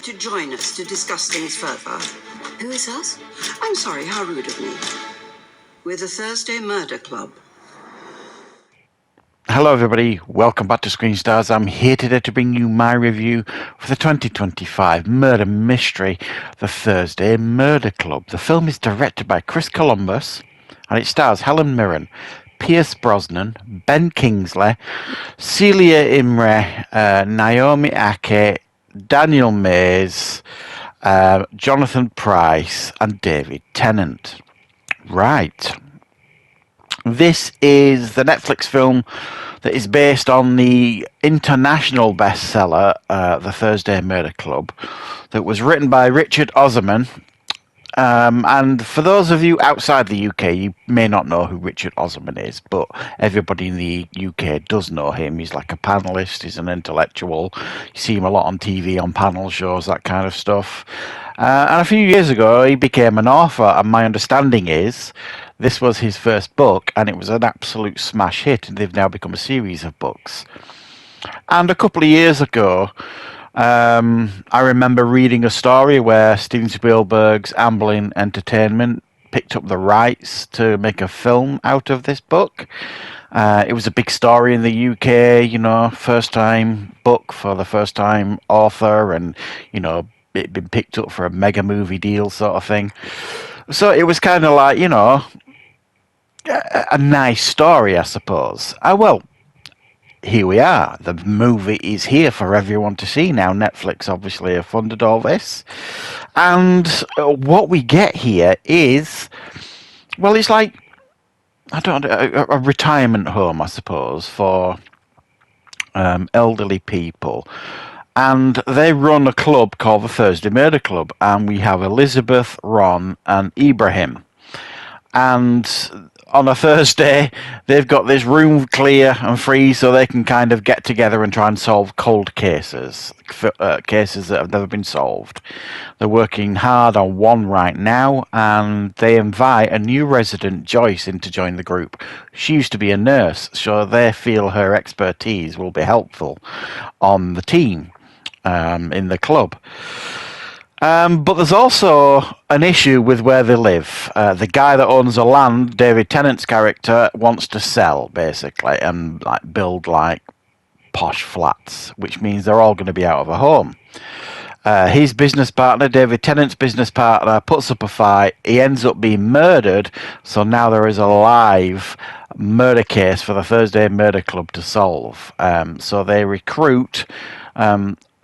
care to join us to discuss things further? Who is us? I'm sorry, how rude of me. We're the Thursday Murder Club. Hello everybody, welcome back to Screenstars. I'm here today to bring you my review for the 2025 murder mystery, The Thursday Murder Club. The film is directed by Chris Columbus and it stars Helen Mirren, Pierce Brosnan, Ben Kingsley, Celia Imre, Naomi Ackie, Daniel Mays, Jonathan Pryce and David Tennant. Right. This is the Netflix film that is based on the international bestseller, The Thursday Murder Club, that was written by Richard Osman. And for those of you outside the UK, you may not know who Richard Osman is, but everybody in the UK does know him. He's like a panellist, he's an intellectual. You see him a lot on TV, on panel shows, that kind of stuff. And a few years ago, he became an author, and my understanding is this was his first book, and it was an absolute smash hit, and they've now become a series of books. And a couple of years ago, I remember reading a story where Steven Spielberg's Amblin Entertainment picked up the rights to make a film out of this book. It was a big story in the UK, you know, first time book for the first time author, and, you know, it'd been picked up for a mega movie deal sort of thing. So it was kind of like, you know, a nice story, I suppose. Well, here we are. The movie is here for everyone to see now. Netflix obviously have funded all this. And what we get here is, well, it's like, I don't know, a retirement home, I suppose, for elderly people. And they run a club called the Thursday Murder Club. And we have Elizabeth, Ron, and Ibrahim. And on a Thursday, they've got this room clear and free so they can kind of get together and try and solve cold cases, cases that have never been solved. They're working hard on one right now, and they invite a new resident, Joyce, in to join the group. She used to be a nurse, so they feel her expertise will be helpful on the team in the club. But there's also an issue with where they live. The guy that owns the land, David Tennant's character, wants to sell, basically, and like build like posh flats, which means they're all going to be out of a home. His business partner, David Tennant's business partner, puts up a fight. He ends up being murdered, so now there is a live murder case for the Thursday Murder Club to solve. So they recruit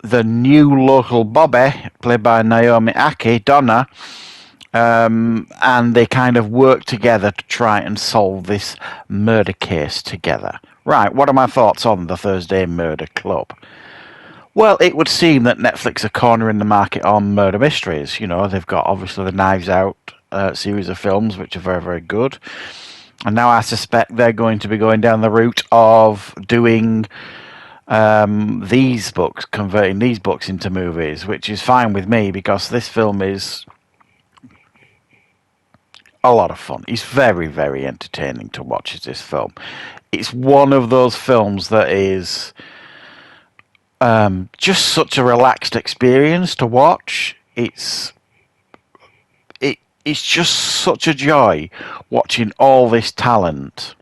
the new local Bobby, played by Naomi Ackie, Donna, and they kind of work together to try and solve this murder case together. Right, what are my thoughts on the Thursday Murder Club? Well, it would seem that Netflix are cornering the market on murder mysteries. You know, they've got obviously the Knives Out series of films, which are very, very good. And now I suspect they're going to be going down the route of doing these books, converting these books into movies, which is fine with me because this film is a lot of fun. It's very, very entertaining to watch this film. It's one of those films that is just such a relaxed experience to watch. It's just such a joy watching all this talent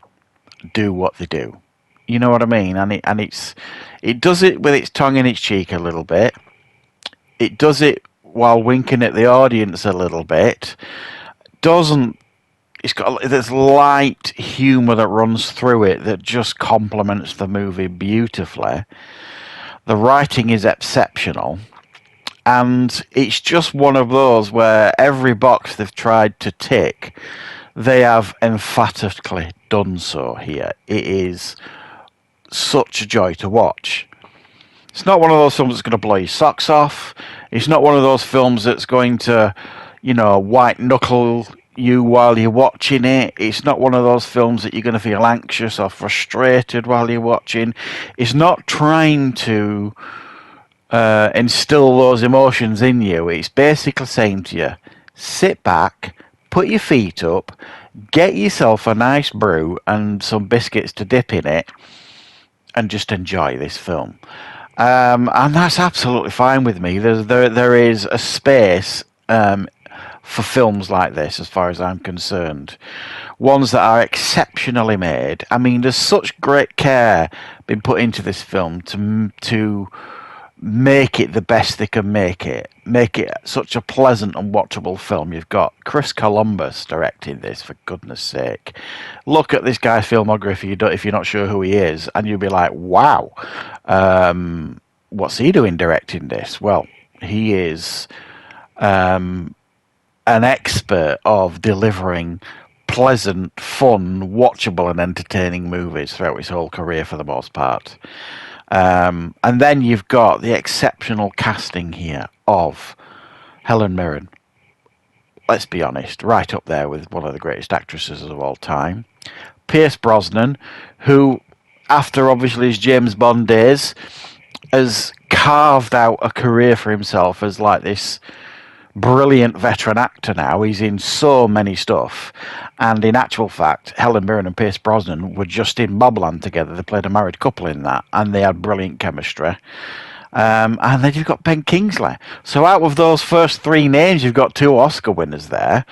do what they do. You know what I mean? And it does it with its tongue in its cheek a little bit. It does it while winking at the audience a little bit. It's got this light humour that runs through it that just complements the movie beautifully. The writing is exceptional. And it's just one of those where every box they've tried to tick, they have emphatically done so here. It is such a joy to watch. It's not one of those films that's going to blow your socks off. It's not one of those films that's going to, you know, white knuckle you while you're watching it. It's not one of those films that you're going to feel anxious or frustrated while you're watching. It's not trying to instill those emotions in you. It's basically saying to you, sit back, put your feet up, get yourself a nice brew and some biscuits to dip in it, and just enjoy this film. And that's absolutely fine with me. There is a space for films like this, as far as I'm concerned. Ones that are exceptionally made. I mean, there's such great care been put into this film to make it the best they can make it such a pleasant and watchable film. You've got Chris Columbus directing this, for goodness sake. Look at this guy's filmography if you're not sure who he is, and you'll be like, wow, what's he doing directing this? Well, he is an expert of delivering pleasant, fun, watchable and entertaining movies throughout his whole career for the most part. And then you've got the exceptional casting here of Helen Mirren. Let's be honest, right up there with one of the greatest actresses of all time. Pierce Brosnan, who, after obviously his James Bond days, has carved out a career for himself as like this brilliant veteran actor now. He's in so many stuff. And in actual fact, Helen Mirren and Pierce Brosnan were just in Mobland together. They played a married couple in that, and they had brilliant chemistry. And then you've got Ben Kingsley. So out of those first three names, you've got two Oscar winners there.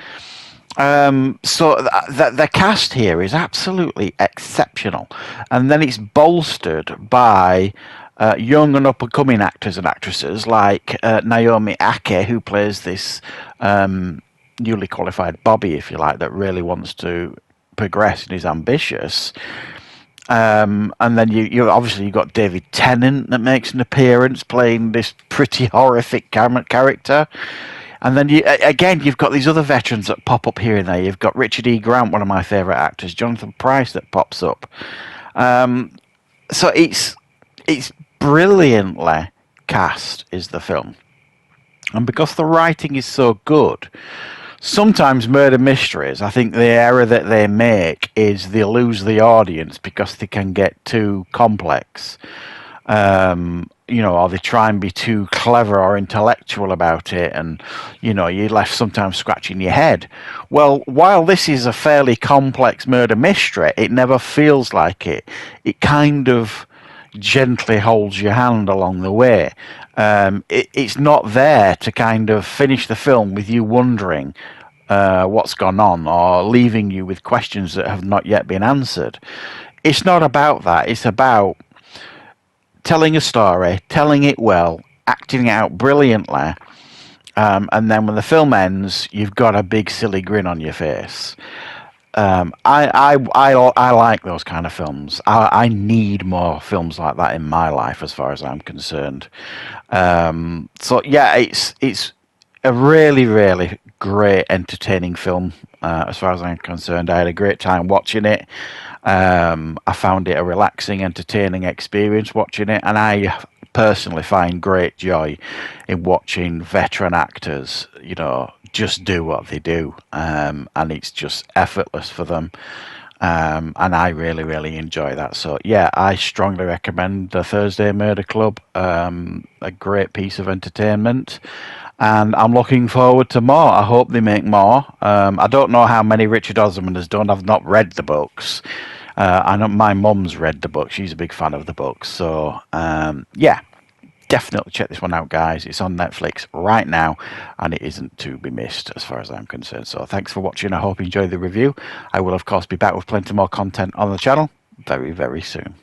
So the cast here is absolutely exceptional. And then it's bolstered by young and up-and-coming actors and actresses like Naomi Ake, who plays this newly qualified Bobby, if you like, that really wants to progress and is ambitious. And then you obviously you've got David Tennant that makes an appearance playing this pretty horrific character. And then you've got these other veterans that pop up here and there. You've got Richard E. Grant, one of my favourite actors, Jonathan Pryce that pops up. So it's brilliantly cast is the film. And because the writing is so good, sometimes murder mysteries, I think the error that they make is they lose the audience because they can get too complex. Or they try and be too clever or intellectual about it, and you're left sometimes scratching your head. Well, while this is a fairly complex murder mystery, it never feels like it. It kind of gently holds your hand along the way. It's not there to kind of finish the film with you wondering what's gone on or leaving you with questions that have not yet been answered. It's not about that. It's about telling a story, telling it well, acting it out brilliantly, and then when the film ends, you've got a big silly grin on your face. I like those kind of films. I need more films like that in my life, as far as I'm concerned. So yeah, it's a really, really great, entertaining film. As far as I'm concerned, I had a great time watching it. I found it a relaxing, entertaining experience watching it, and I personally find great joy in watching veteran actors, just do what they do, and it's just effortless for them. And I really, really enjoy that. So yeah, I strongly recommend the Thursday Murder Club. A great piece of entertainment. And I'm looking forward to more. I hope they make more. I don't know how many Richard Osman has done. I've not read the books. I know my mum's read the book. She's a big fan of the books. So, yeah, definitely check this one out, guys. It's on Netflix right now, and it isn't to be missed as far as I'm concerned. So thanks for watching. I hope you enjoyed the review. I will, of course, be back with plenty more content on the channel very, very soon.